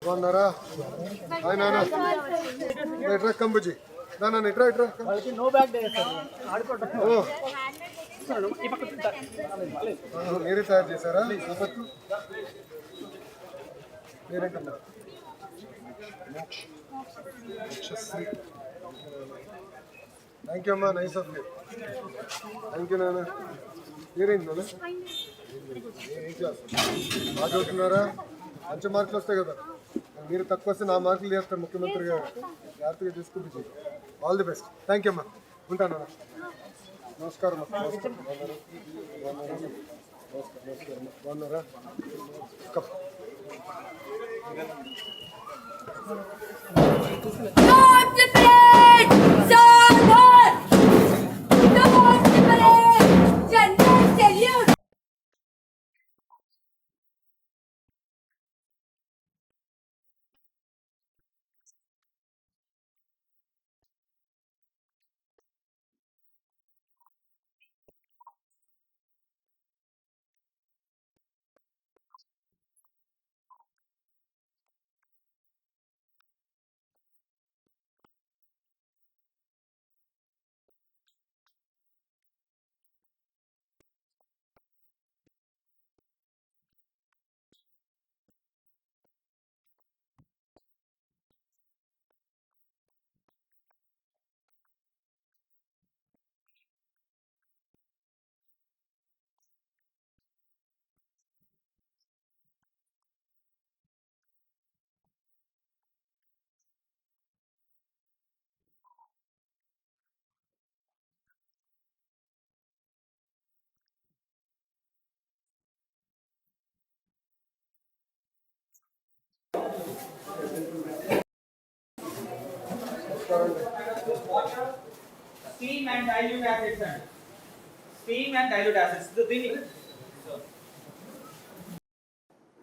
బాగున్నారా? ఆయన ఎట్రా కంబుజీ దానా ఎట్రా ఎట్రా మీరే తయారు చేశారా? మీరేంటన్నారు? థ్యాంక్ యూ అమ్మా, nice of you. Thank you నాన్న. మీరేంటి నాన్న? ఏం క్లాస్ బాగా చదువుతున్నారా? మంచి మార్కులు వస్తాయి కదా. మీరు తక్కువ వస్తే నా మార్కులు చేస్తారు ముఖ్యమంత్రి గారు. జాగ్రత్తగా తీసుకుంటే all the best. Thank you అమ్మా, ఉంటాను. నమస్కారం అమ్మా. నమస్కారం. బాగున్నారా? Steam and dilute acids and steam and dilute acids.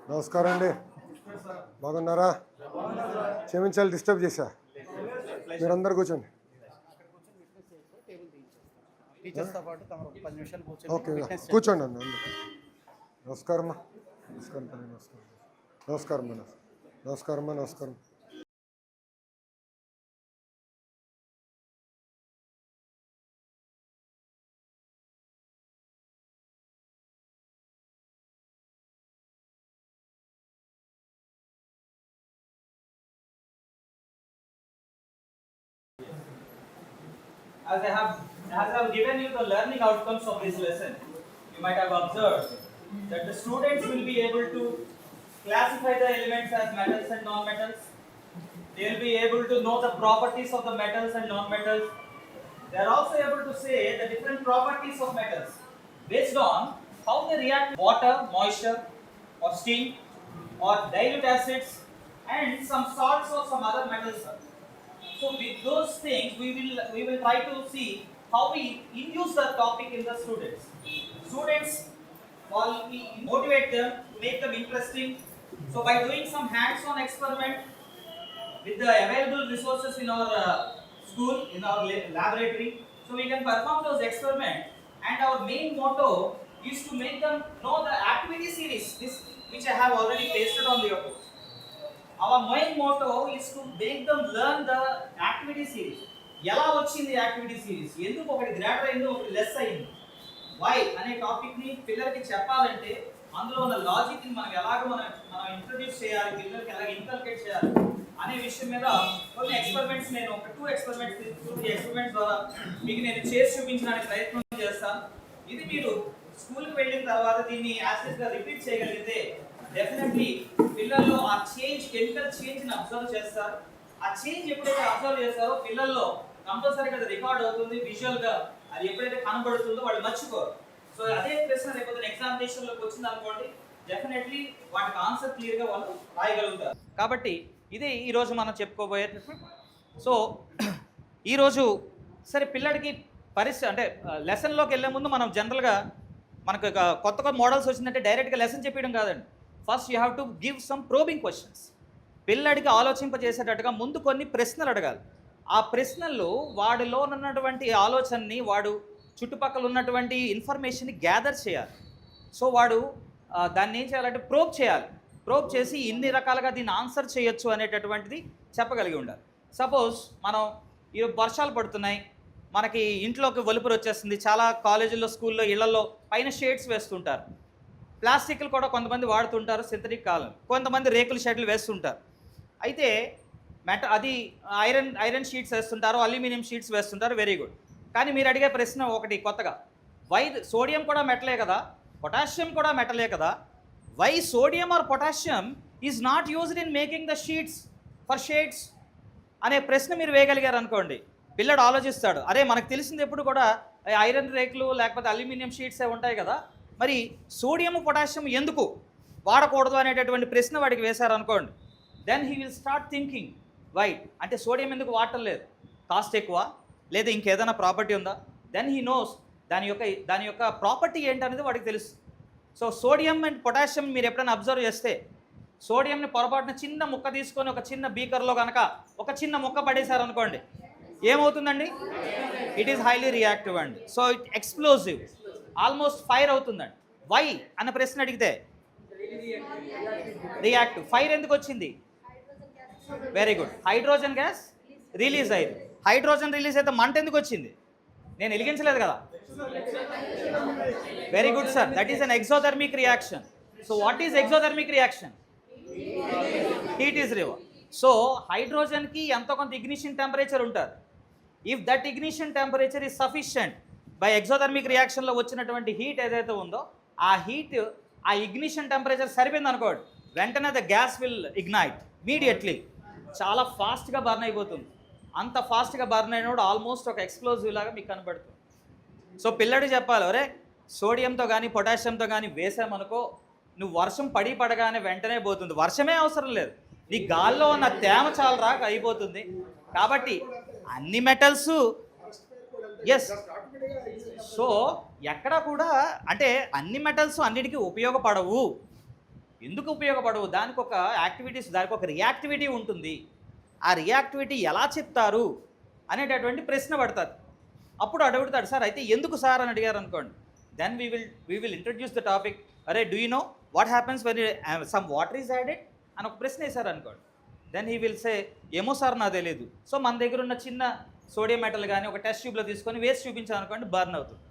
నమస్కారం అండి, బాగున్నారా? క్షమించాలి డిస్టర్బ్ చేశా. మీరందరూ కూర్చోండి. ఓకే కూర్చోండి అన్న. నమస్కారం నమస్కారం నమస్కారం నమస్కారం నమస్కారం నమస్కారం. As I have given you the learning outcomes of this lesson, you might have observed that the students will be able to classify the elements as metals and non-metals. They will be able to know the properties of the metals and non-metals. They are also able to say the different properties of metals based on how they react to water, moisture, or steam, or dilute acids, and some salts or some other metals. So with those things, we will try to see how we induce the topic in the students. Students, while we motivate them to make them interesting. So by doing some hands-on experiment with the available resources in our school, in our laboratory, so we can perform those experiments. And our main motto is to make them know the activity series, this which I have already pasted on the board. Our main motto is to make them learn the activity series. ఎలా వచ్చింది activity series, ఎందుకు ఒకటి greater అయింది ఒకటి less అయింది, why అనే topic ని పిల్లలకి చెప్పాలంటే అందులో ఉన్న లాజిక్ ని మనం ఇంట్రడ్యూస్ చేయాలి, పిల్లలకి ఎలాగ ఇన్కల్కేట్ చేయాలి అనే విషయం మీద కొన్ని ఎక్స్పెరిమెంట్స్, నేను ఒక 2 ఎక్స్పెరిమెంట్స్ తీసుకుని ఎక్స్పెరిమెంట్స్ ద్వారా మీకు నేను చేసి చూపించడానికి ప్రయత్నం చేస్తాను. ఇది మీరు స్కూల్కి వెళ్ళిన తర్వాత దీన్ని యాసిడ్ గా రిపీట్ చేయగలిగితే డెఫినెట్లీ పిల్లల్లో ఆ చేంజ్, కెమికల్ చేంజ్ ని అబ్జర్వ్ చేస్తారు. ఆ చేంజ్ ఎప్పుడైతే అబ్జర్వ్ చేస్తారో పిల్లల్లో కంపల్సరీగా అది రికార్డ్ అవుతుంది, విజువల్ గా అది ఎప్పుడైతే కనబడుతుందో వాళ్ళు మర్చిపోరు. సో అదే ప్రశ్న రేపు ఎగ్జామినేషన్ లోకి వచ్చింది అనుకోండి, డెఫినెట్లీ వాటికి ఆన్సర్ క్లియర్ గా వాళ్ళు రాయగలుగుతారు. కాబట్టి ఇదే ఈరోజు మనం చెప్పుకోబోయే. సో ఈరోజు సరే పిల్లడికి అంటే లెసన్లోకి వెళ్ళే ముందు మనం జనరల్గా మనకు కొత్త కొత్త మోడల్స్ వచ్చిందంటే డైరెక్ట్గా లెసన్ చెప్పడం కాదండి. First you have to give some probing questions. పిల్లడికి ఆలోచింపజేసేటట్టుగా ముందు కొన్ని ప్రశ్నలు అడగాలి. ఆ ప్రశ్నల్లో వాడిలో ఉన్నటువంటి ఆలోచనని, వాడు చుట్టుపక్కల ఉన్నటువంటి ఇన్ఫర్మేషన్ని గ్యాదర్ చేయాలి. సో వాడు దాన్ని ఏం చేయాలంటే ప్రోబ్ చేయాలి. ప్రోబ్ చేసి ఇన్ని రకాలుగా దీన్ని ఆన్సర్ చేయొచ్చు అనేటటువంటిది చెప్పగలిగి ఉండాలి. సపోజ్ మనం ఈ వర్షాలు పడుతున్నాయి, మనకి ఇంట్లోకి వెలుపురు వచ్చేస్తుంది, చాలా కాలేజీల్లో స్కూల్లో ఇళ్లలో పైన షేడ్స్ వేస్తుంటారు. ప్లాస్టిక్లు కూడా కొంతమంది వాడుతుంటారు, సింథటిక్ కాలం, కొంతమంది రేకుల షెడ్లు వేస్తుంటారు. అయితే అది ఐరన్ షీట్స్ వేస్తుంటారు, అల్యూమినియం షీట్స్ వేస్తుంటారు, వెరీ గుడ్. కానీ మీరు అడిగే ప్రశ్న ఒకటి కొత్తగా, వై సోడియం కూడా మెటలే కదా, పొటాషియం కూడా మెటలే కదా, why sodium or potassium is not used in making the sheets for shades అనే ప్రశ్న మీరు వేయగలిగారు అనుకోండి, పిల్లడు ఆలోచిస్తాడు, అరే మనకు తెలిసింది ఎప్పుడు కూడా ఐరన్ రేకులు లేకపోతే అల్యూమినియం షీట్సే ఉంటాయి కదా, మరి సోడియం పొటాషియం ఎందుకు వాడకూడదు అనేటటువంటి ప్రశ్న వాడికి వేశారు అనుకోండి, then he will start thinking why, అంటే సోడియం ఎందుకు వాడటం లేదు, కాస్ట్ ఎక్కువ లేదా ఇంకేదైనా ప్రాపర్టీ ఉందా, దెన్ హీ నోస్ దాని యొక్క ప్రాపర్టీ ఏంటనేది వాడికి తెలుసు. సో సోడియం అండ్ పొటాషియం మీరు ఎప్పుడైనా అబ్జర్వ్ చేస్తే, సోడియంని పొరపాటున చిన్న ముక్క తీసుకొని ఒక చిన్న బీకర్లో కనుక ఒక చిన్న ముక్క పడేశారు అనుకోండి, ఏమవుతుందండి, ఇట్ ఈస్ హైలీ రియాక్టివ్ అండి. So it explosive, almost fire అవుతుందండి. వై అన్న ప్రశ్న అడిగితే రియాక్టివ్. ఫైర్ ఎందుకు వచ్చింది, very good, hydrogen gas release అయింది. హైడ్రోజన్ రిలీజ్ అయితే మంట ఎందుకు వచ్చింది, నేను వెలిగించలేదు కదా, very good sir, that is an exothermic reaction. So what is exothermic reaction, heat is river. So హైడ్రోజన్కి ఎంతో కొంత ఇగ్నిషన్ టెంపరేచర్ ఉంటుంది. If that ignition temperature is sufficient by exothermic రియాక్షన్లో వచ్చినటువంటి హీట్ ఏదైతే ఉందో ఆ హీట్ ఆ ఇగ్నిషన్ టెంపరేచర్ సరిపోయింది అనుకోండి, వెంటనే the gas will ignite immediately, చాలా ఫాస్ట్గా బర్న్ అయిపోతుంది. అంత ఫాస్ట్గా బర్న్ అయినప్పుడు ఆల్మోస్ట్ ఒక ఎక్స్ప్లోజివ్ లాగా మీకు కనబడుతుంది. సో పిల్లడు చెప్పాలి, ఒరే సోడియంతో కానీ పొటాషియంతో కానీ వేసామనుకో, నువ్వు వర్షం పడగానే వెంటనే పోతుంది, వర్షమే అవసరం లేదు, నీ గాల్లో ఉన్న తేమ చాలా రాక అయిపోతుంది. కాబట్టి అన్ని మెటల్స్ ఎస్, సో ఎక్కడ కూడా అంటే అన్ని మెటల్స్ అన్నిటికీ ఉపయోగపడవు. ఎందుకు ఉపయోగపడవు, దానికి ఒక యాక్టివిటీస్, దానికి ఒక రియాక్టివిటీ ఉంటుంది. ఆ రియాక్టివిటీ ఎలా చెప్తారు అనేటటువంటి ప్రశ్న పడుతుంది. అప్పుడు అడుగుతాడు, సార్ అయితే ఎందుకు సార్ అని అడిగారు అనుకోండి, then we will introduce the topic. అరే do you know what happens when some water is added అని ఒక ప్రశ్న వేశారు అనుకోండి, దెన్ హీ విల్ సే ఏమో సార్ నాకు తెలియదు. సో మన దగ్గర ఉన్న చిన్న సోడియం మెటల్ కానీ ఒక టెస్ట్ ట్యూబ్లో తీసుకొని వేసి చూపించాను అనుకోండి, బర్న్ అవుతుంది.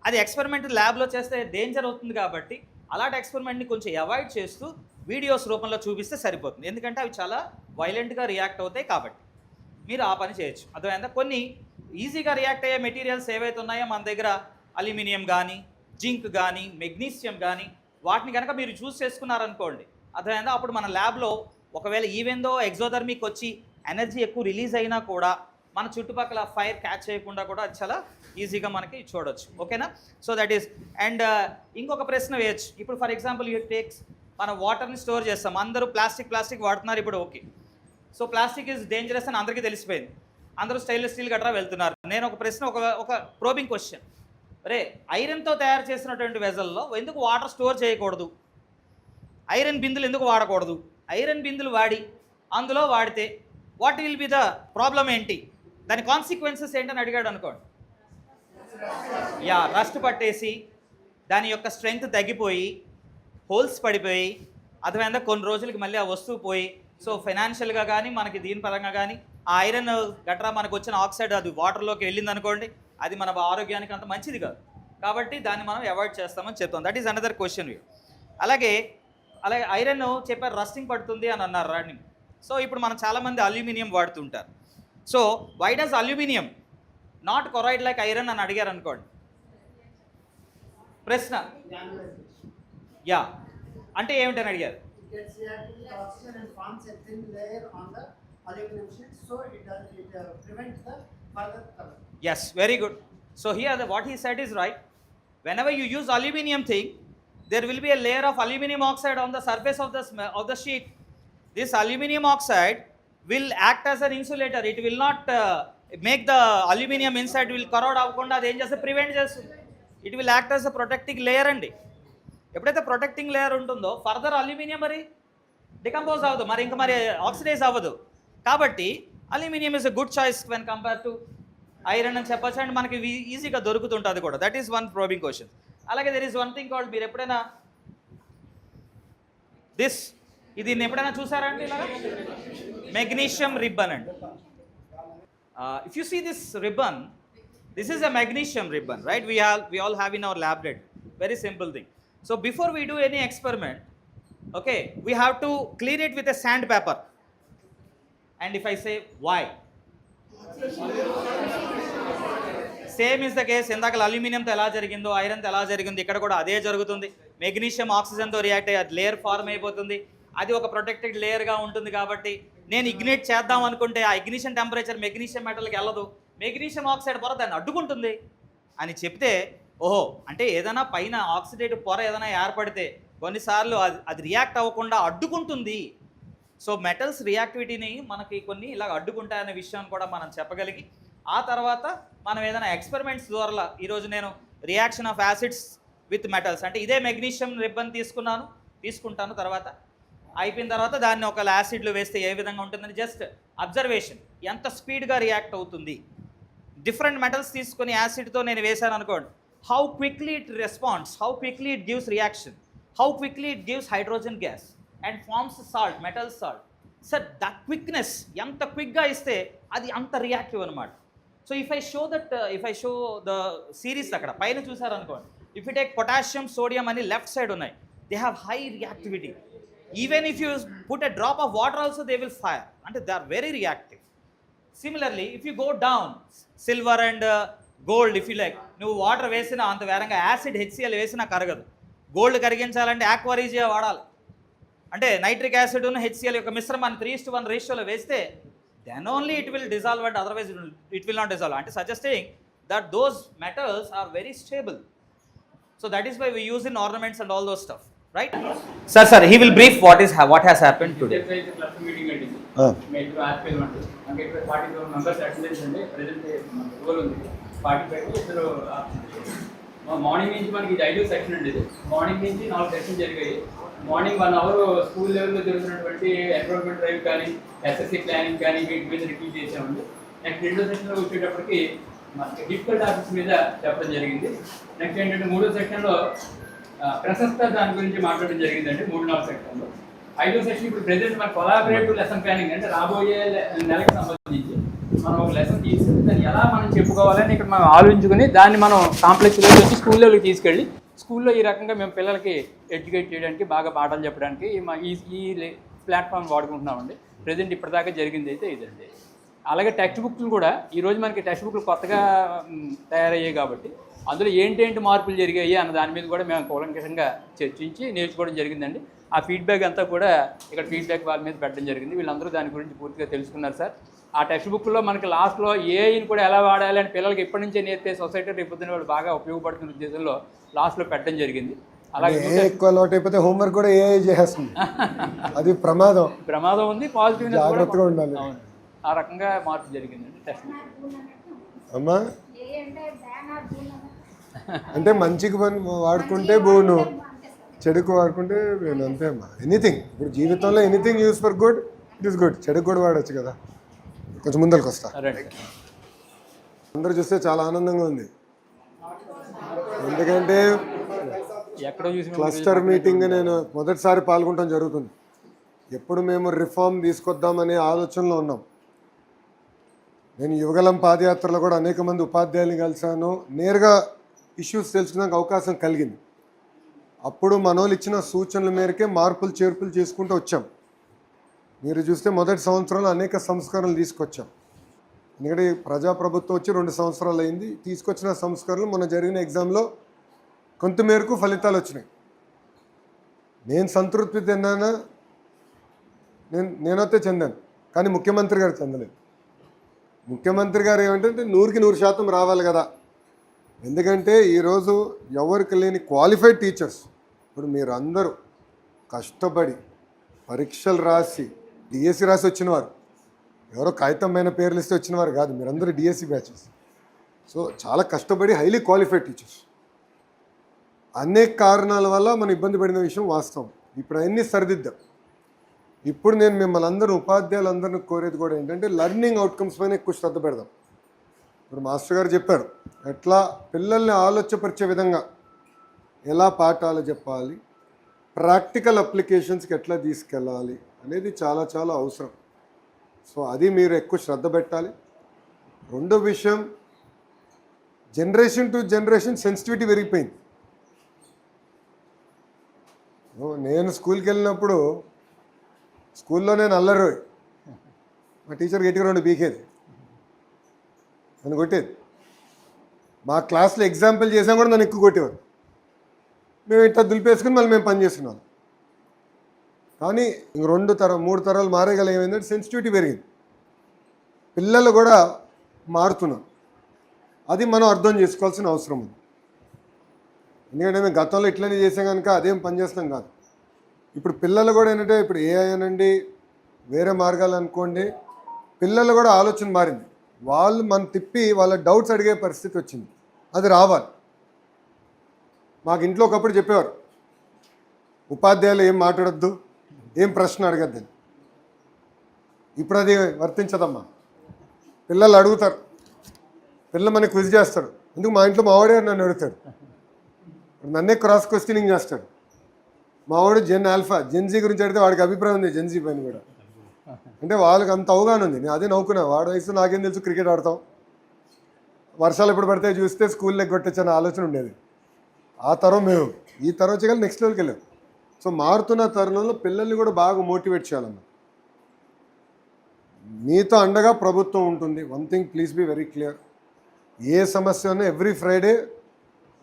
అది ఎక్స్పెరిమెంట్ ల్యాబ్లో చేస్తే డేంజర్ అవుతుంది కాబట్టి అలాంటి ఎక్స్పెరిమెంట్ని కొంచెం అవాయిడ్ చేస్తూ వీడియోస్ రూపంలో చూపిస్తే సరిపోతుంది. ఎందుకంటే అవి చాలా వైలెంట్గా రియాక్ట్ అవుతాయి కాబట్టి మీరు ఆ పని చేయొచ్చు. అర్థమైందా? కొన్ని ఈజీగా రియాక్ట్ అయ్యే మెటీరియల్స్ ఏవైతే ఉన్నాయో మన దగ్గర అల్యూమినియం కానీ జింక్ కానీ మెగ్నీషియం కానీ వాటిని కనుక మీరు చూస్ చేసుకున్నారనుకోండి, అర్థమైందా, అప్పుడు మన ల్యాబ్లో ఒకవేళ ఈవెందో ఎగ్జోథర్మిక్ వచ్చి ఎనర్జీ ఎక్కువ రిలీజ్ అయినా కూడా మన చుట్టుపక్కల ఫైర్ క్యాచ్ చేయకుండా కూడా అది చాలా ఈజీగా మనకి చూడొచ్చు. ఓకేనా? So that is. అండ్ ఇంకొక ప్రశ్న వేయచ్చు. ఇప్పుడు ఫర్ ఎగ్జాంపుల్ యూ టేక్స్, మనం వాటర్ని స్టోర్ చేస్తాం, అందరూ ప్లాస్టిక్ వాడుతున్నారు ఇప్పుడు, okay. So plastic is dangerous అని అందరికీ తెలిసిపోయింది, అందరూ స్టెయిన్లెస్ స్టీల్ గట్రా వెళ్తున్నారు. నేను ఒక ప్రశ్న, ఒక ప్రోబింగ్ క్వశ్చన్, రే ఐరన్తో తయారు చేసినటువంటి వెజల్లో ఎందుకు వాటర్ స్టోర్ చేయకూడదు, ఐరన్ బిందులు ఎందుకు వాడకూడదు, ఐరన్ బిందులు వాడి అందులో వాడితే what will be the problem ఏంటి, దాని కాన్సిక్వెన్సెస్ ఏంటని అడిగాడు అనుకోండి, యా రస్ట్ పట్టేసి దాని యొక్క స్ట్రెంగ్త్ తగ్గిపోయి హోల్స్ పడిపోయి అర్థమైందా కొన్ని రోజులకి మళ్ళీ ఆ వస్తువు పోయి, సో ఫైనాన్షియల్గా కానీ మనకి దీని పరంగా కానీ ఆ ఐరన్ గట్రా మనకు వచ్చిన ఆక్సైడ్ అది వాటర్లోకి వెళ్ళింది అనుకోండి, అది మన ఆరోగ్యానికి అంత మంచిది కాదు. కాబట్టి దాన్ని మనం అవాయిడ్ చేస్తామని చెప్తాం. That is another question. అలాగే ఐరన్ చెప్పారు రస్టింగ్ పడుతుంది అని అన్నారు రాణి. సో ఇప్పుడు మనం చాలామంది అల్యూమినియం వాడుతుంటారు. So why does aluminium not corrode like iron అని అడిగారు అనుకోండి, ప్రశ్న యా అంటే ఏమిటని అడిగారు. Yes, very good. So here what he said is right. Whenever you use aluminium thing, there will be a layer of aluminium oxide on the surface of the sheet. This aluminium oxide will act as an insulator. It will not make the aluminium inside will corrode avukunda adi em cheste prevent chestundi. It will act as a protecting layer andi. ఎప్పుడైతే protecting layer ఉంటుందో further aluminium మరి decompose అవ్వదు, మరి ఇంకా మరి oxidize అవ్వదు. కాబట్టి aluminium is a good choice when compare to iron అని చెప్పచ్చు. అండ్ మనకి ఈజీగా దొరుకుతుంటుంది కూడా. That is one probing question. అలాగే there is one thing called, మీరు ఎప్పుడైనా దిస్ ఇది ఎప్పుడైనా చూసారా అండి ఇలాగా? మెగ్నీషియం రిబ్బన్ అండి. If you see this ribbon, this is a magnesium ribbon, right? We all have in our lab red. Very simple thing. So before we do any experiment, okay, we have to clean it with a sandpaper. And if I say why, same is the case. ఇందాక అల్యూమినియంతో ఎలా జరిగిందో, ఐరన్తో ఎలా జరిగిందో ఇక్కడ కూడా అదే జరుగుతుంది. Magnesium ఆక్సిజన్తో react అయ్యి అది లేయర్ ఫార్మ్ అయిపోతుంది. అది ఒక ప్రొటెక్టెడ్ లేయర్గా ఉంటుంది. కాబట్టి నేను ఇగ్నైట్ చేద్దాం అనుకుంటే ఆ ఇగ్నిషన్ టెంపరేచర్ మెగ్నీషియం మెటల్కి వెళ్ళదు. మెగ్నీషియం ఆక్సైడ్ పొర దాన్ని అడ్డుకుంటుంది అని చెప్తే, ఓహో అంటే ఏదైనా పైన ఆక్సిడేటివ్ పొర ఏదైనా ఏర్పడితే కొన్నిసార్లు అది రియాక్ట్ అవ్వకుండా అడ్డుకుంటుంది. సో మెటల్స్ రియాక్టివిటీని మనకి కొన్ని ఇలా అడ్డుకుంటాయనే విషయాన్ని కూడా మనం చెప్పగలిగి, ఆ తర్వాత మనం ఏదైనా ఎక్స్పెరిమెంట్స్ ద్వారా ఈరోజు నేను reaction of acids with metals అంటే ఇదే మెగ్నీషియం రిబ్బన్ తీసుకుంటాను. తర్వాత అయిపోయిన తర్వాత దాన్ని ఒక యాసిడ్లో వేస్తే ఏ విధంగా ఉంటుందని జస్ట్ అబ్జర్వేషన్, ఎంత స్పీడ్గా రియాక్ట్ అవుతుంది. డిఫరెంట్ మెటల్స్ తీసుకొని యాసిడ్తో నేను వేశాను అనుకోండి, how quickly it responds, how quickly it gives reaction, how quickly it gives hydrogen gas and forms salt, metal salt. Sir that quickness ఎంత క్విక్గా ఇస్తే అది అంత రియాక్టివ్ అనమాట. So if I show the series అక్కడ పైన చూసారనుకోండి, if you take potassium, sodium అని లెఫ్ట్ సైడ్ ఉన్నాయి, they have high reactivity. Even if you put a drop of water also they will fire, అంటే they are very reactive. Similarly if you go down, silver and gold, if you like, నువ్వు water వేసినా అంత వేరంగా acid HCl వేసినా కరగదు. Gold కరిగించాలంటే ఆక్వారీజియా వాడాలి. అంటే nitric acid HCl యొక్క మిశ్రమాన్ని 3:1 రేషియోలో వేస్తే then only it will dissolve, and otherwise it will not dissolve. And suggesting that those metals are very stable. So that is why we use in ornaments and all those stuff, right? Sir, he will brief what has happened today. Cluster meeting అండి. మేము RPL అంటే ఇక్కడ 44 members attendance అండి. Present role ఉంది 45. ఇద్దరు morning నుంచి మనకి ఇది 5వ సెక్షన్ అండి. ఇది మార్నింగ్ నుంచి 4 సెక్షన్స్ జరిగాయి. మార్నింగ్ 1 అవర్ స్కూల్ లెవెల్లో జరుగుతున్నటువంటి ఎన్రోల్మెంట్ డ్రైవ్ కానీ, SSC ప్లానింగ్ కానీ వీటి మీద రివ్యూ చేసామండి. నెక్స్ట్ 2వ సెక్షన్లో వచ్చేటప్పటికి మనకి డిఫికల్ట్ టాపిక్స్ మీద చెప్పడం జరిగింది. నెక్స్ట్ ఏంటంటే 3వ సెక్షన్లో ప్రశస్త దాని గురించి మాట్లాడడం జరిగిందండి. 3-4 సెక్షన్లో 5వ సెక్షన్ ఇప్పుడు ప్రెజెంట్ మన కొలాబరేటివ్ లెసన్ ప్లానింగ్ అంటే రాబోయే నెలకు సంబంధించి మనం ఒక లెసన్ తీసుకుని దాన్ని ఎలా మనం చెప్పుకోవాలని ఇక్కడ మనం ఆలోచించుకుని దాన్ని మనం కాంప్లెక్స్ లెవెల్ నుంచి స్కూల్ లెవెల్కి తీసుకెళ్ళి స్కూల్లో ఈ రకంగా మేము పిల్లలకి ఎడ్యుకేట్ చేయడానికి, బాగా పాఠాలు చెప్పడానికి ఈ ప్లాట్ఫామ్ వాడుకుంటున్నామండి. ప్రెజెంట్ ఇప్పటిదాకా జరిగింది అయితే ఇదండి. అలాగే టెక్స్ట్ బుక్లు కూడా ఈరోజు మనకి టెక్స్ట్ బుక్లు కొత్తగా తయారయ్యాయి కాబట్టి అందులో ఏంటేంటి మార్పులు జరిగాయి అన్న దాని మీద కూడా మేము కూలంకషంగా చర్చించి నేర్చుకోవడం జరిగిందండి. ఆ ఫీడ్బ్యాక్ అంతా కూడా ఇక్కడ ఫీడ్బ్యాక్ వాళ్ళ మీద పెట్టడం జరిగింది. వీళ్ళందరూ దాని గురించి పూర్తిగా తెలుసుకున్నారు సార్. ఆ టెక్స్ట్ బుక్లో మనకి లాస్ట్లో ఏఐని కూడా ఎలా వాడాలి అని పిల్లలకి ఇప్పటి నుంచే నేర్పే సొసైటీ రేపు పొద్దున వాళ్ళు బాగా ఉపయోగపడుతున్న ఉద్దేశంలో లాస్ట్లో పెట్టడం జరిగింది. అలాగే ఎక్కువ అలవాటు అయిపోతే హోంవర్క్ కూడా ఏఐ చేస్తుంది, అది ప్రమాదం ఉంది. పాజిటివ్ జాగ్రత్తగా ఉండాలి. అవును, ఆ రకంగా మార్పు జరిగిందండి టెక్స్ట్ బుక్. అమ్మా అంటే మంచికి వాడుకుంటే బోను, చెడుకు వాడుకుంటే నేను అంతే అమ్మా. ఎనీథింగ్ ఇప్పుడు జీవితంలో anything use for good it is good, చెడుకు కూడా వాడచ్చు కదా. కొంచెం ముందరికి వస్తా. అందరూ చూస్తే చాలా ఆనందంగా ఉంది, ఎందుకంటే క్లస్టర్ మీటింగ్ నేను మొదటిసారి పాల్గొనడం జరుగుతుంది. ఎప్పుడు మేము రిఫార్మ్ తీసుకొద్దామనే ఆలోచనలో ఉన్నాం. నేను యువగలం పాదయాత్రలో కూడా అనేక మంది ఉపాధ్యాయులను కలిశాను, నేరుగా ఇష్యూస్ తెలుసుకునే అవకాశం కలిగింది. అప్పుడు మనోళ్ళు ఇచ్చిన సూచనల మేరకే మార్పులు చేర్పులు చేసుకుంటూ వచ్చాం. మీరు చూస్తే మొదటి సంవత్సరంలో అనేక సంస్కరణలు తీసుకొచ్చాం. ఎందుకంటే ప్రజాప్రభుత్వం వచ్చి 2 సంవత్సరాలు అయింది. తీసుకొచ్చిన సంస్కరణలు మొన్న జరిగిన ఎగ్జామ్లో కొంతమేరకు ఫలితాలు వచ్చినాయి. నేను సంతృప్తి చెందానా? నేనైతే చెందాను, కానీ ముఖ్యమంత్రి గారు చెందలేదు. ముఖ్యమంత్రి గారు ఏమంటే 100కి 100% రావాలి కదా. ఎందుకంటే ఈరోజు ఎవరికి లేని క్వాలిఫైడ్ టీచర్స్, ఇప్పుడు మీరు అందరూ కష్టపడి పరీక్షలు రాసి డిఎస్సి రాసి వచ్చినవారు, ఎవరో కాగితమైన పేర్లు ఇస్తే వచ్చినవారు కాదు, మీరందరూ డిఎస్సి బ్యాచెస్. సో చాలా కష్టపడి హైలీ క్వాలిఫైడ్ టీచర్స్. అనేక కారణాల వల్ల మనం ఇబ్బంది పడిన విషయం వాస్తవం. ఇప్పుడు అవన్నీ సరిదిద్దాం. ఇప్పుడు నేను మిమ్మల్ని అందరూ ఉపాధ్యాయులందరినీ కోరేది కూడా ఏంటంటే లెర్నింగ్ అవుట్కమ్స్ పైన ఎక్కువ శ్రద్ధ పెడదాం. ఇప్పుడు మాస్టర్ గారు చెప్పారు, ఎట్లా పిల్లల్ని ఆలోచపరిచే విధంగా ఎలా పాఠాలు చెప్పాలి, ప్రాక్టికల్ అప్లికేషన్స్కి ఎట్లా తీసుకెళ్ళాలి అనేది చాలా చాలా అవసరం. సో అది మీరు ఎక్కువ శ్రద్ధ పెట్టాలి. రెండో విషయం, జనరేషన్ టు జనరేషన్ సెన్సిటివిటీ పెరిగిపోయింది. నేను స్కూల్కి వెళ్ళినప్పుడు స్కూల్లో నేను అల్లరి, మా టీచర్ గట్టిగా 2 బీకేది, నన్ను కొట్టేది. మా క్లాస్లో ఎగ్జాంపుల్ చేసాం కూడా నన్ను ఎక్కువ కొట్టేవారు. మేము ఇట్లా దులిపేసుకుని మళ్ళీ మేము పని చేస్తున్నాం. కానీ 2 తరం 3 తరాలు మారేగల ఏమైందంటే సెన్సిటివిటీ పెరిగింది. పిల్లలు కూడా మారుతున్నారు. అది మనం అర్థం చేసుకోవాల్సిన అవసరం ఉంది. ఎందుకంటే మేము గతంలో ఇట్లనే చేసాం కనుక అదేం పని చేస్తాం కాదు. ఇప్పుడు పిల్లలు కూడా ఏంటంటే ఇప్పుడు ఏఐ అనండి, వేరే మార్గాలు అనుకోండి, పిల్లలు కూడా ఆలోచన మారింది. వాళ్ళు మనం తిప్పి వాళ్ళ డౌట్స్ అడిగే పరిస్థితి వచ్చింది. అది రావాలి. మాకు ఇంట్లో ఒకప్పుడు చెప్పేవారు, ఉపాధ్యాయులు ఏం మాట్లాడొద్దు, ఏం ప్రశ్న అడగద్దని. ఇప్పుడు అది వర్తించదమ్మా. పిల్లలు అడుగుతారు, పిల్లలు మనకి క్విజ్ చేస్తారు. ఎందుకు మా ఇంట్లో మావాడే నన్ను అడుగుతాడు, నన్నే క్రాస్ క్వశ్చనింగ్ చేస్తాడు. మావాడు జెన్జీ గురించి అడిగితే వాడికి అభిప్రాయం ఉంది జెన్జీ పైన కూడా. అంటే వాళ్ళకి అంత అవగాహన ఉంది. నేను అదే నవ్వుకున్నా, వాడు వయసు నాకేం తెలుసు, క్రికెట్ ఆడతాం, వర్షాలు ఎప్పుడు పడితే చూస్తే స్కూల్లో ఎగ్గొట్టచ్చని ఆలోచన ఉండేది. ఆ తరం మేము, ఈ తరం వచ్చి నెక్స్ట్ లెవెల్కి వెళ్ళాం. సో మారుతున్న తరుణంలో పిల్లల్ని కూడా బాగా మోటివేట్ చేయాలన్న. మీతో అండగా ప్రభుత్వం ఉంటుంది. One thing please be very clear, ఏ సమస్య ఉన్నా ఎవ్రీ ఫ్రైడే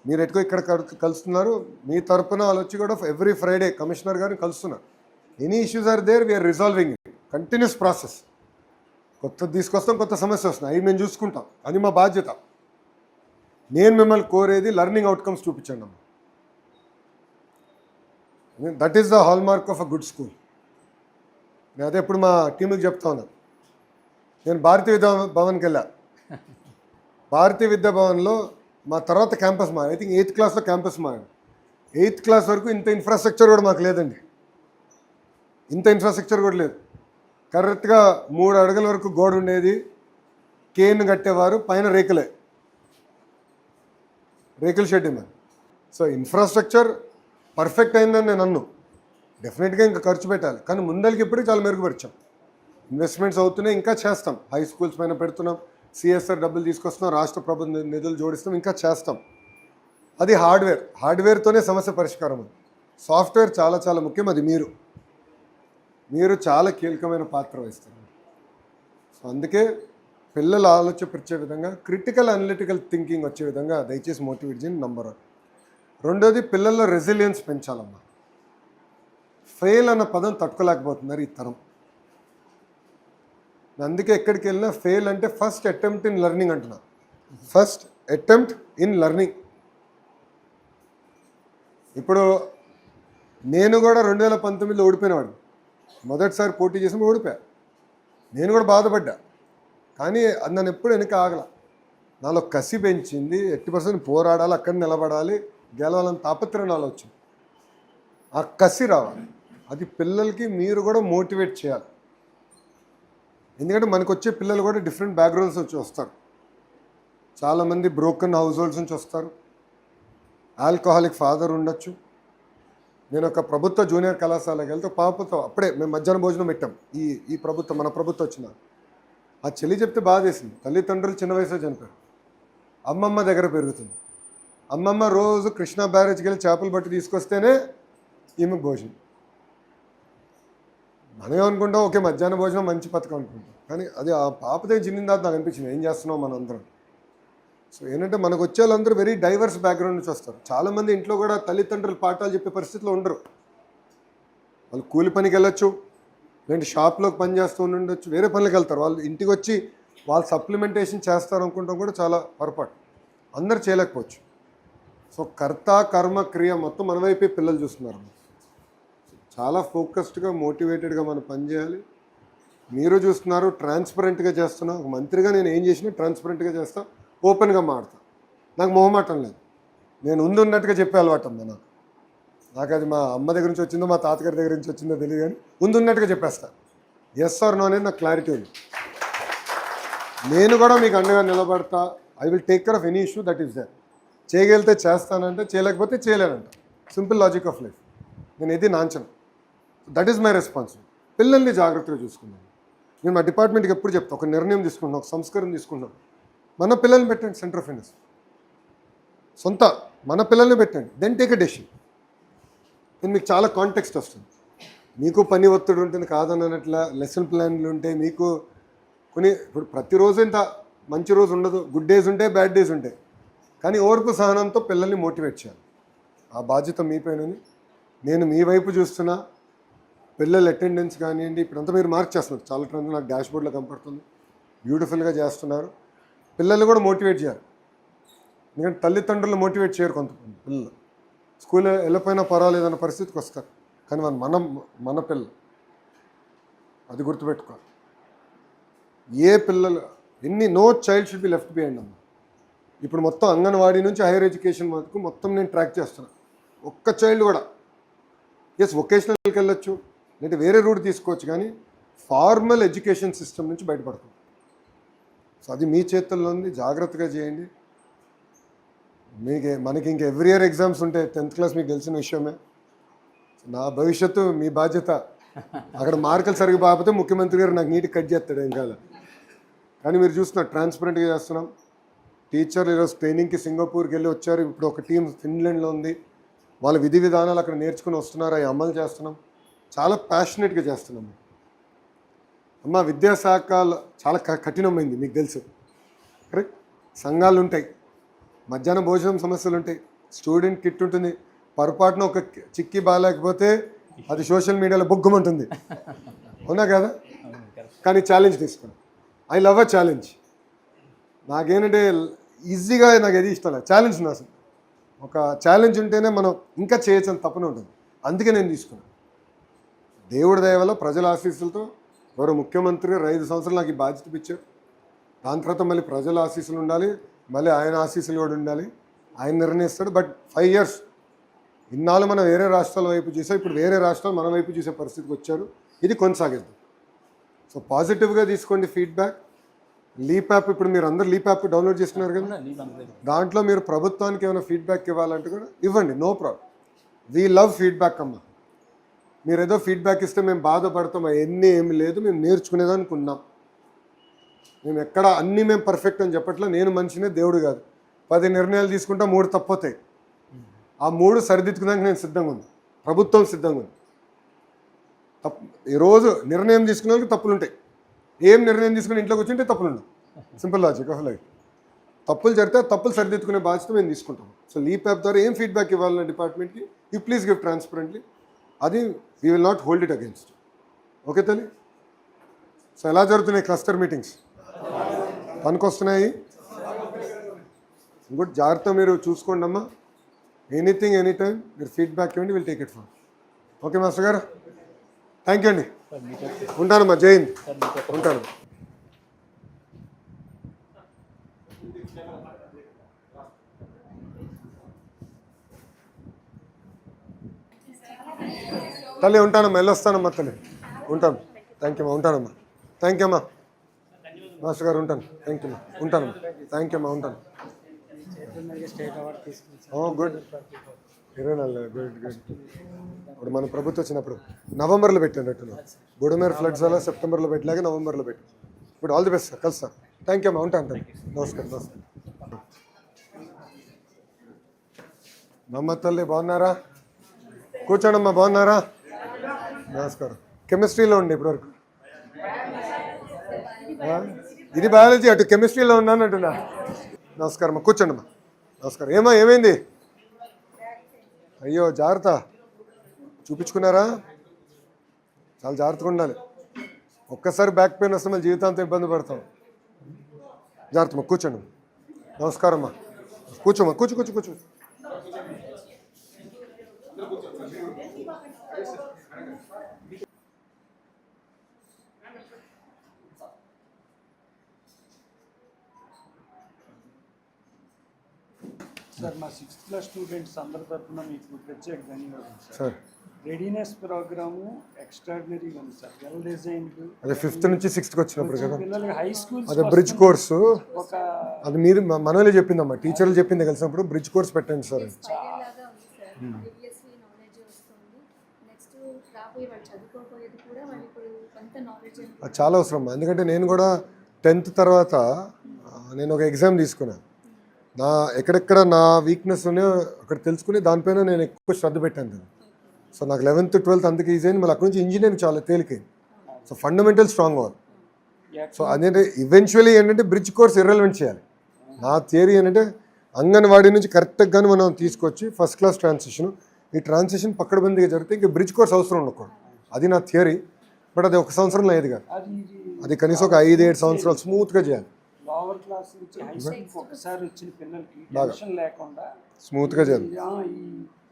మీరు ఎట్టుకో ఇక్కడ కలుస్తున్నారు, మీ తరపున వాళ్ళు వచ్చి కూడా ఎవ్రీ ఫ్రైడే కమిషనర్ గారిని కలుస్తున్నారు. Any issues are there, we are resolving it. Continuous process. కొత్తది తీసుకొస్తాం, కొత్త సమస్య వస్తున్నాయి, అవి మేము చూసుకుంటాం. అది మా బాధ్యత. నేను మిమ్మల్ని కోరేది లెర్నింగ్ అవుట్కమ్స్ చూపించండి అమ్మ. That is the hall mark of a good school. నేను అదే ఎప్పుడు మా టీంకి చెప్తా ఉన్నాను. నేను భారతీయ విద్యా భవన్కి వెళ్ళా. భారతీయ విద్యా భవన్లో మా తర్వాత క్యాంపస్ ఐ థింక్ 8th క్లాస్లో క్యాంపస్ 8th క్లాస్ వరకు ఇంత ఇన్ఫ్రాస్ట్రక్చర్ కూడా మాకు లేదండి. ఇంత ఇన్ఫ్రాస్ట్రక్చర్ కూడా లేదు. కరెక్ట్గా 3 అడుగుల వరకు గోడ ఉండేది, కేన్ కట్టేవారు, పైన రేకుల షెడ్ మరి. సో ఇన్ఫ్రాస్ట్రక్చర్ పర్ఫెక్ట్ అయిందని నేను అన్ను. డెఫినెట్గా ఇంకా ఖర్చు పెట్టాలి, కానీ ముందరికి ఇప్పటికీ చాలా మెరుగుపరిచాం. ఇన్వెస్ట్మెంట్స్ అవుతున్నాయి, ఇంకా చేస్తాం. హై స్కూల్స్ పైన పెడుతున్నాం, సిఎస్ఆర్ డబ్బులు తీసుకొస్తున్నాం, రాష్ట్ర ప్రభుత్వ నిధులు జోడిస్తాం, ఇంకా చేస్తాం. అది హార్డ్వేర్తోనే సమస్య పరిష్కారం. అది సాఫ్ట్వేర్ చాలా చాలా ముఖ్యం. అది మీరు చాలా కీలకమైన పాత్ర వహిస్తున్నారు. సో అందుకే పిల్లలు ఆలోచించే విధంగా క్రిటికల్ అనలిటికల్ థింకింగ్ వచ్చే విధంగా దయచేసి మోటివేట్ చేయండి. నంబర్ 1. రెండోది, పిల్లల్లో రెసిలియన్స్ పెంచాలమ్మా. ఫెయిల్ అన్న పదం తట్టుకోలేకపోతున్నారు ఈ తరం. అందుకే ఎక్కడికి వెళ్ళినా ఫెయిల్ అంటే ఫస్ట్ అటెంప్ట్ ఇన్ లెర్నింగ్ అంటున్నా. First attempt in learning. ఇప్పుడు నేను కూడా 2019లో ఓడిపోయినవాడు. మొదటిసారి పోటీ చేసినప్పుడు ఓడిపోయా. నేను కూడా బాధపడ్డా, కానీ అది నన్ను ఎప్పుడు వెనక ఆగల. నాలో కసి పెంచింది. 80% పోరాడాలి, అక్కడ నిలబడాలి, గెలవాలని తాపత్రయం నాలో వచ్చింది. ఆ కసి రావాలి. అది పిల్లలకి మీరు కూడా మోటివేట్ చేయాలి. ఎందుకంటే మనకు వచ్చే పిల్లలు కూడా డిఫరెంట్ బ్యాక్గ్రౌండ్స్ నుంచి వస్తారు. చాలామంది బ్రోకన్ హౌస్ హోల్డ్స్ నుంచి వస్తారు. ఆల్కహాలిక్ ఫాదర్ ఉండొచ్చు. నేను ఒక ప్రభుత్వ జూనియర్ కళాశాలకు వెళ్తే పాపతో అప్పుడే మేము మధ్యాహ్నం భోజనం పెట్టాం. ఈ ప్రభుత్వం, మన ప్రభుత్వం వచ్చిన ఆ చెల్లి చెప్తే బాధ వేసింది. తల్లిదండ్రులు చిన్న వయసులో చనిపోయారు. అమ్మమ్మ దగ్గర పెరుగుతుంది. అమ్మమ్మ రోజు కృష్ణా బ్యారేజ్కి వెళ్ళి చేపలు పట్టి తీసుకొస్తేనే ఈమెకు భోజనం. మనం ఏమనుకుంటాం, ఓకే మధ్యాహ్న భోజనం మంచి పథకం అనుకుంటాం, కానీ అది ఆ పాపదే చిన్న తర్వాత నాకు అనిపించింది, ఏం చేస్తున్నాం మనం అందరం. సో ఏంటంటే మనకు వచ్చే వాళ్ళందరూ వెరీ డైవర్స్ బ్యాక్గ్రౌండ్ నుంచి వస్తారు. చాలామంది ఇంట్లో కూడా తల్లిదండ్రులు పాఠాలు చెప్పే పరిస్థితిలో ఉండరు. వాళ్ళు కూలి పనికి వెళ్ళొచ్చు, లేదంటే షాప్లోకి పని చేస్తూ ఉండొచ్చు, వేరే పనులకు వెళ్తారు. వాళ్ళు ఇంటికి వచ్చి వాళ్ళు సప్లిమెంటేషన్ చేస్తారు అనుకుంటాం కూడా చాలా పొరపాటు. అందరు చేయలేకపోవచ్చు. సో కర్త కర్మ క్రియ మొత్తం మన వైపే పిల్లలు చూస్తున్నారు. చాలా ఫోకస్డ్గా మోటివేటెడ్గా మనం పనిచేయాలి. మీరు చూస్తున్నారు, ట్రాన్స్పరెంట్గా చేస్తున్నా. ఒక మంత్రిగా నేను ఏం చేసినా ట్రాన్స్పరెంట్గా చేస్తా, ఓపెన్గా మాడతా. నాకు మొహమాటం లేదు. నేను ఉన్నట్టుగా చెప్పే అలవాటు ఉంది నాకు. అది మా అమ్మ దగ్గర నుంచి వచ్చిందో మా తాతగారి దగ్గర నుంచి వచ్చిందో తెలియదు, కానీ ఉన్నట్టుగా చెప్పేస్తా. ఎస్ ఆర్ నో అనేది నాకు క్లారిటీ ఉంది. నేను కూడా మీకు అండగా నిలబడతా. I will take care of any issue that is there. చేయగలిగితే చేస్తానంటే, చేయలేకపోతే చేయలేనంట. Simple logic of life. నేను ఏది నాంచను. That is my responsibility. పిల్లల్ని జాగ్రత్తగా చూసుకున్నాను. నేను మా డిపార్ట్మెంట్కి ఎప్పుడు చెప్తాను, ఒక నిర్ణయం తీసుకున్నాను, ఒక సంస్కారం తీసుకున్నాను, మన పిల్లల్ని పెట్టండి సెంటర్ ఆఫ్ ఇండస్, సొంత మన పిల్లల్ని పెట్టండి, దెన్ టేక్ ఎ డెసిషన్. నేను మీకు చాలా కాంటెక్స్ట్ వస్తుంది. మీకు పని ఒత్తిడి ఉంటుంది కాదన్నట్లా, లెసన్ ప్లాన్లు ఉంటాయి మీకు కొన్ని. ఇప్పుడు ప్రతిరోజు ఇంత మంచి రోజు ఉండదు, గుడ్ డేస్ ఉంటాయి, బ్యాడ్ డేస్ ఉంటాయి. కానీ ఓర్పు సహనంతో పిల్లల్ని మోటివేట్ చేయాలి. ఆ బాధ్యత మీ పైనని నేను మీ వైపు చూస్తున్నా. పిల్లల అటెండెన్స్ కానివ్వండి, ఇప్పుడంతా మీరు మార్క్ చేస్తున్నారు, చాలా ట్రెండ్ నాకు డాష్ బోర్డ్లో కనపడుతుంది, బ్యూటిఫుల్గా చేస్తున్నారు. పిల్లల్ని కూడా మోటివేట్ చేయాలి. ఎందుకంటే తల్లిదండ్రులు మోటివేట్ చేయరు కొంతమంది పిల్లలు. స్కూల్ వెళ్ళిపోయినా పర్వాలేదన్న పరిస్థితికి వస్తారు. కానీ మన పిల్లలు అది గుర్తుపెట్టుకోవాలి. ఏ పిల్లలు no child should be left behind అమ్మ. ఇప్పుడు మొత్తం అంగన్వాడీ నుంచి హైయర్ ఎడ్యుకేషన్ వరకు మొత్తం నేను ట్రాక్ చేస్తున్నాను. ఒక్క చైల్డ్ కూడా వొకేషనల్కి వెళ్ళొచ్చు, లేదంటే వేరే రూట్ తీసుకోవచ్చు, కానీ ఫార్మల్ ఎడ్యుకేషన్ సిస్టమ్ నుంచి బయటపడుతుంది. సో అది మీ చేతుల్లో ఉంది, జాగ్రత్తగా చేయండి. మనకి ఇంక ఎవ్రీ ఇయర్ ఎగ్జామ్స్ ఉంటాయి. 10th క్లాస్ మీకు తెలిసిన విషయమే. నా భవిష్యత్తు మీ బాధ్యత. అక్కడ మార్కులు సరిగ్గా బాగిపోతే ముఖ్యమంత్రి గారు నాకు నీట్గా కట్ చేస్తాడు ఏం కాదు. కానీ మీరు చూస్తున్నారు ట్రాన్స్పరెంట్గా చేస్తున్నాం. టీచర్లు ఈరోజు ట్రైనింగ్కి సింగపూర్కి వెళ్ళి వచ్చారు. ఇప్పుడు ఒక టీం ఫిన్లాండ్లో ఉంది. వాళ్ళ విధి విధానాలు అక్కడ నేర్చుకుని వస్తున్నారు, అవి అమలు చేస్తున్నాం. చాలా ప్యాషనెట్గా చేస్తున్నాం. అమ్మ విద్యాశాఖ చాలా కఠినమైంది, మీకు తెలుసు. కరెక్ట్. సంఘాలు ఉంటాయి, మధ్యాహ్నం భోజనం సమస్యలు ఉంటాయి, స్టూడెంట్ కిట్ ఉంటుంది. పొరపాటున ఒక చిక్కి బాగాలేకపోతే అది సోషల్ మీడియాలో బొగ్గుమంటుంది, అవునా కదా? కానీ ఛాలెంజ్ తీసుకోండి. I love a challenge. నాకేంటంటే ఈజీగా నాకు ఏది ఇష్టం లేదు, ఛాలెంజ్ ఉంది అసలు. ఒక ఛాలెంజ్ ఉంటేనే మనం ఇంకా చేయొచ్చు అని తప్పనే ఉంటుంది. అందుకే నేను తీసుకున్నాను. దేవుడి దయ వల్ల ప్రజల ఆశీస్సులతో గౌరవ ముఖ్యమంత్రి 5 సంవత్సరాలు నాకు ఈ బాధ్యత ఇచ్చారు. దాని తర్వాత మళ్ళీ ప్రజల ఆశీస్సులు ఉండాలి, మళ్ళీ ఆయన ఆశీస్సులు కూడా ఉండాలి. ఆయన నిర్ణయిస్తాడు. బట్ 5 years ఇన్నాళ్ళు మనం వేరే రాష్ట్రాల వైపు చూసాం, ఇప్పుడు వేరే రాష్ట్రాలు మన వైపు చూసే పరిస్థితికి వచ్చారు. ఇది కొనసాగిద్దాం. సో పాజిటివ్గా తీసుకోండి ఫీడ్బ్యాక్. లీప్ యాప్, ఇప్పుడు మీరు అందరు లీప్ యాప్ డౌన్లోడ్ చేసుకున్నారు కదా, దాంట్లో మీరు ప్రభుత్వానికి ఏమైనా ఫీడ్బ్యాక్ ఇవ్వాలంటే కూడా ఇవ్వండి, no problem. We love feedback అమ్మ. మీరు ఏదో ఫీడ్బ్యాక్ ఇస్తే మేము బాధపడతాం, ఏమి లేదు, మేము నేర్చుకునేదానికి ఉన్నాం. మేము ఎక్కడ అన్నీ మేము పర్ఫెక్ట్ అని చెప్పట్లే. నేను మనిషినే, దేవుడు కాదు. 10 నిర్ణయాలు తీసుకుంటా 3 తప్పుతాయి. ఆ 3 సరిదిద్దుకున్నాక నేను సిద్ధంగా ఉంది, ప్రభుత్వం సిద్ధంగా ఉంది. ఈరోజు నిర్ణయం తీసుకునే వాళ్ళకి తప్పులు ఉంటాయి. ఏం నిర్ణయం తీసుకుని ఇంట్లో కూర్చుంటే తప్పులు ఉండవు. Simple logic of life. తప్పులు జరిగితే తప్పులు సరిదిద్దుకునే బాధ్యత మేము తీసుకుంటాం. సో లీప్ యాప్ ద్వారా ఏం ఫీడ్బ్యాక్ ఇవ్వాలన్న డిపార్ట్మెంట్కి యూ ప్లీజ్ గివ్ ట్రాన్స్పరెంట్లీ. అది we will not hold it against. Okay తల్లి? సో ఎలా జరుగుతున్నాయి క్లస్టర్ మీటింగ్స్? పనికొస్తున్నాయి? గుడ్. జాగ్రత్త మీరు చూసుకోండి అమ్మా. ఎనీథింగ్ ఎనీ టైం మీరు ఫీడ్బ్యాక్ ఇవ్వండి, will take it far. Okay master గారు, థ్యాంక్ యూ అండి. ఉంటానమ్మా. జై హింద్. ఉంటాను. తల్లి ఉంటానమ్మా, వెళ్ళొస్తానమ్మా తల్లి. ఉంటాను. థ్యాంక్ యూ అమ్మా. ఉంటానమ్మా. థ్యాంక్ యూ అమ్మా. మాస్టర్ గారు ఉంటాను. థ్యాంక్ యూ అమ్మా. ఉంటానమ్మా. థ్యాంక్ యూ అమ్మా. ఉంటాను. గుడ్. 24 good good. ఇప్పుడు మన ప్రభుత్వం వచ్చినప్పుడు నవంబర్లో పెట్టినట్టు, బుడమేరు ఫ్లడ్స్ అలా సెప్టెంబర్లో పెట్టలేక నవంబర్లో పెట్టి. ఇప్పుడు ఆల్ ది బెస్ట్ సార్. కలుస్తా. థ్యాంక్ యూ అమ్మా. ఉంటాను. నమస్కారం. నమస్కారం. నమ్మ తల్లి బాగున్నారా? కూర్చోండమ్మా. బాగున్నారా? నమస్కారం. కెమిస్ట్రీలో ఉండి ఇప్పటివరకు. ఇది బయాలజీ, అటు కెమిస్ట్రీలో ఉన్నాను అంటున్నా. నమస్కారం అమ్మా. కూర్చోండమ్మా. నమస్కారం. ఏమైంది? అయ్యో జాగ్రత్త. చూపించుకున్నారా? చాలా జాగ్రత్తగా ఉండాలి. ఒక్కసారి బ్యాక్ పెయిన్ వస్తే మళ్ళీ జీవితాంతం ఇబ్బంది పడతాం. జాగ్రత్తమ్మా. కూర్చోండి. నమస్కారం అమ్మా. కూర్చోమ్మా. కూర్చో. సార్, మా 6th క్లాస్ స్టూడెంట్స్ అందరి తరఫున మీకు ప్రత్యేక ధన్యవాదాలు సార్. రెడీనెస్ ప్రోగ్రాము ఎక్స్ట్రాడినరీగా ఉంది సార్. Well designed. అదే 5th నుంచి 6th వచ్చినప్పుడు కదా పిల్లలకి హై స్కూల్ అదే బ్రిడ్జ్ కోర్సు. ఒక అది మీరు మనలో చెప్పిందమ్మా, టీచర్లు చెప్పింది కలిసినప్పుడు బ్రిడ్జ్ కోర్స్ పెట్టండి సార్. నెక్స్ట్ రాబోయే వాళ్ళు చదువుకోబోయేది కూడా వాళ్ళు ఇప్పుడు కొంత నాలెడ్జ్ అది చాలా అవసరం. ఎందుకంటే నేను కూడా 10th తర్వాత నేను ఒక ఎగ్జామ్ తీసుకున్నాను. ఎక్కడెక్కడ నా వీక్నెస్ ఉన్నాయో అక్కడ తెలుసుకుని దానిపైన నేను ఎక్కువ శ్రద్ధ పెట్టాను కదా. సో నాకు 11th 12th అందుకే ఈజీ అయింది. మళ్ళీ అక్కడ నుంచి ఇంజనీరింగ్ చాలా తేలికైంది. సో ఫండమెంటల్ స్ట్రాంగ్ అవ్వాలి. సో అదేంటే ఈవెన్చువల్లీ ఏంటంటే బ్రిడ్జ్ కోర్స్ ఇర్రెలవెంట్ చేయాలి. నా థియరీ ఏంటంటే అంగన్వాడీ నుంచి కరెక్ట్గా మనం తీసుకొచ్చి ఫస్ట్ క్లాస్ ట్రాన్సిషన్, ఈ ట్రాన్సిషన్ పక్కడబందిగా జరిగితే ఇంకా బ్రిడ్జ్ కోర్స్ అవసరం ఉండకూడదు. అది నా థియరీ. బట్ అది 1 సంవత్సరంలో అయ్యేది కాదు. అది కనీసం ఒక 5-7 సంవత్సరాలు స్మూత్గా చేయాలి. లోవర్ క్లాస్ నుంచి హై స్కూల్కి ఒకసారి వచ్చిన పిల్లలకి టెన్షన్ లేకుండా స్మూత్గా చేయాలి. ఈ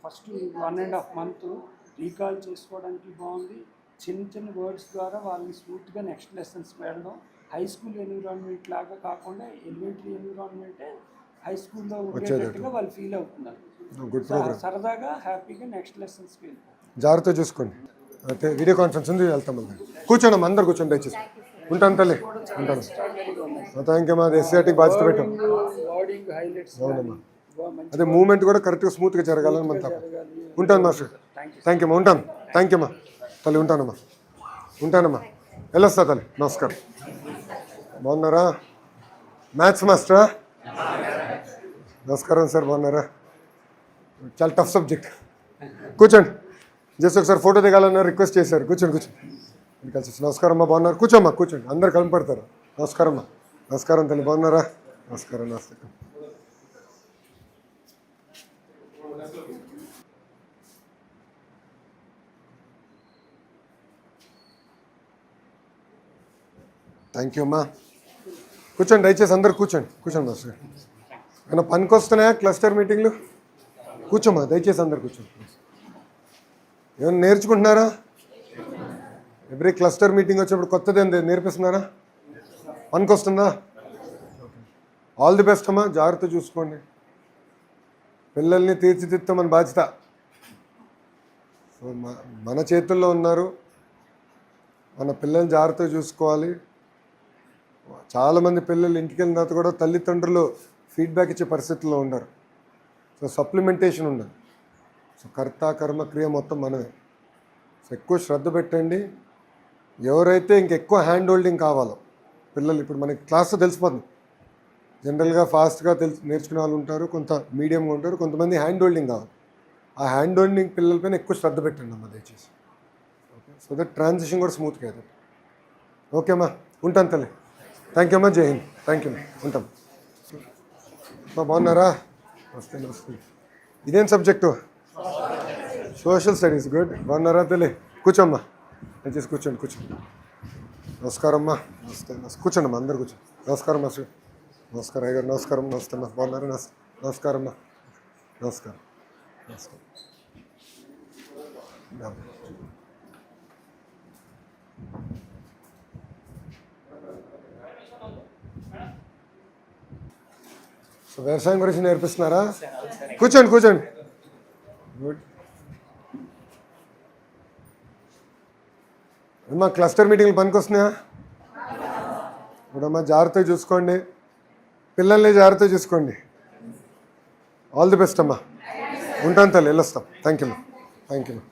ఫస్ట్ 1.5 month రీకాల్ చేసుకోవడానికి బాగుంది. చిన్న చిన్న వర్డ్స్ ద్వారా వాళ్ళని స్మూత్గా నెక్స్ట్ లెసన్స్ వెళ్ళడం. హై స్కూల్ ఎన్విరాన్మెంట్ లాగా కాకుండా ఎలిమెంటరీ ఎన్విరాన్మెంటే హై స్కూల్లో ఉండేటట్టుగా వాళ్ళు ఫీల్ అవుతున్నారు. సరదాగా హ్యాపీగా నెక్స్ట్ లెసన్స్కి వెళ్ళిపోతారు. జాగ్రత్త చూసుకోండి. అయితే వీడియో కాన్ఫరెన్స్ ఉంది, వెళ్తాం. కూర్చోండి అందరు కూర్చోండి దయచేసి. ఉంటాను తల్లి, ఉంటాను. థ్యాంక్ యూ అమ్మా. అది ఎస్సీఆర్టీకి బాధ్యత పెట్టాం. అవునమ్మా, అదే మూమెంట్ కూడా కరెక్ట్గా స్మూత్గా జరగాలని మన తప్ప. ఉంటాను మాస్టర్. థ్యాంక్ యూ అమ్మా. ఉంటాను. థ్యాంక్ యూ అమ్మా. తల్లి ఉంటానమ్మా. ఉంటానమ్మా. వెళ్ళొస్తా తల్లి. నమస్కారం. బాగున్నారా? మ్యాథ్స్ మాస్టరా? నమస్కారం సార్. బాగున్నారా? చాలా టఫ్ సబ్జెక్ట్. కూర్చోండి. జస్ట్ ఒకసారి ఫోటో దిగాలన్నారు, రిక్వెస్ట్ చేశారు. కూర్చోండి కూర్చోండి. కలిసి నమస్కారం అమ్మా. బాగున్నారు? కూర్చోమ్మా, కూర్చోండి. అందరు కనపడతారు. నమస్కారం అమ్మా. నమస్కారం తల్లి. బాగున్నారా? నమస్కారం. నమస్కారం. థ్యాంక్ యూ అమ్మా. కూర్చోండి దయచేసి అందరు కూర్చోండి. కూర్చోండి మాస్టర్. ఏమైనా పనికి వస్తున్నాయా క్లస్టర్ మీటింగ్లు? కూర్చోమ్మా దయచేసి అందరు కూర్చోండి. ఏమైనా నేర్చుకుంటున్నారా? ఎవ్రీ క్లస్టర్ మీటింగ్ వచ్చినప్పుడు కొత్తది ఏం నేర్పిస్తున్నారా? పనికి వస్తుందా? ఆల్ ది బెస్ట్ అమ్మా. జాగ్రత్త చూసుకోండి. పిల్లల్ని తీర్చిదిద్దాం మన బాధ్యత. సో మన చేతుల్లో ఉన్నారు. మన పిల్లల్ని జాగ్రత్తగా చూసుకోవాలి. చాలామంది పిల్లలు ఇంటికి వెళ్ళిన తర్వాత కూడా తల్లిదండ్రులు ఫీడ్బ్యాక్ ఇచ్చే పరిస్థితుల్లో ఉన్నారు. సో సప్లిమెంటేషన్ ఉండదు. సో కర్త కర్మ క్రియ మొత్తం మనమే. సో ఎక్కువ శ్రద్ధ పెట్టండి. ఎవరైతే ఇంకెక్కువ హ్యాండ్ హోల్డింగ్ కావాలో పిల్లలు, ఇప్పుడు మనకి క్లాస్లో తెలిసిపోతుంది. జనరల్గా ఫాస్ట్గా నేర్చుకునే వాళ్ళు ఉంటారు, కొంత మీడియంగా ఉంటారు, కొంతమంది హ్యాండ్ హోల్డింగ్ కావాలి. ఆ హ్యాండ్ హోల్డింగ్ పిల్లలపైన ఎక్కువ శ్రద్ధ పెట్టండి అమ్మ దయచేసి. ఓకే, సో దట్ ట్రాన్సిషన్ కూడా స్మూత్గా అవుతుంది. ఓకే అమ్మా. ఉంటాను తల్లి. థ్యాంక్ యూ అమ్మా. జై హింద్. థ్యాంక్ యూ అమ్మా. ఉంటాం. బాగున్నారా? వస్తే వస్తుంది. ఇదేం సబ్జెక్టు? Social studies. గుడ్. బాగున్నారా తల్లి? కూర్చోమ్మా దయచేసి. కూర్చోండి కూర్చోండి. నమస్కారం అమ్మా. నమస్తే. కూర్చోండి అమ్మా. అందరు కూర్చోండి. నమస్కారం మాస్టర్. నమస్కారం అయ్య గారు. నమస్కారం. నమస్తే అమ్మా. బాగున్నారా? నమస్కారం అమ్మా. నమస్కారం. నమస్కారం. సో వ్యవసాయం గురించి నేర్పిస్తున్నారా? కూర్చోండి కూర్చోండి. గుడ్. అమ్మా క్లస్టర్ మీటింగ్లు పనికి వస్తున్నాయా? ఇప్పుడమ్మా జాగ్రత్తగా చూసుకోండి. పిల్లల్ని జాగ్రత్తగా చూసుకోండి. ఆల్ ది బెస్ట్ అమ్మా. ఉంటాను తల్లి. వెళ్ళొస్తాం. థ్యాంక్ యూ అమ్మా. థ్యాంక్ యూ అమ్మా.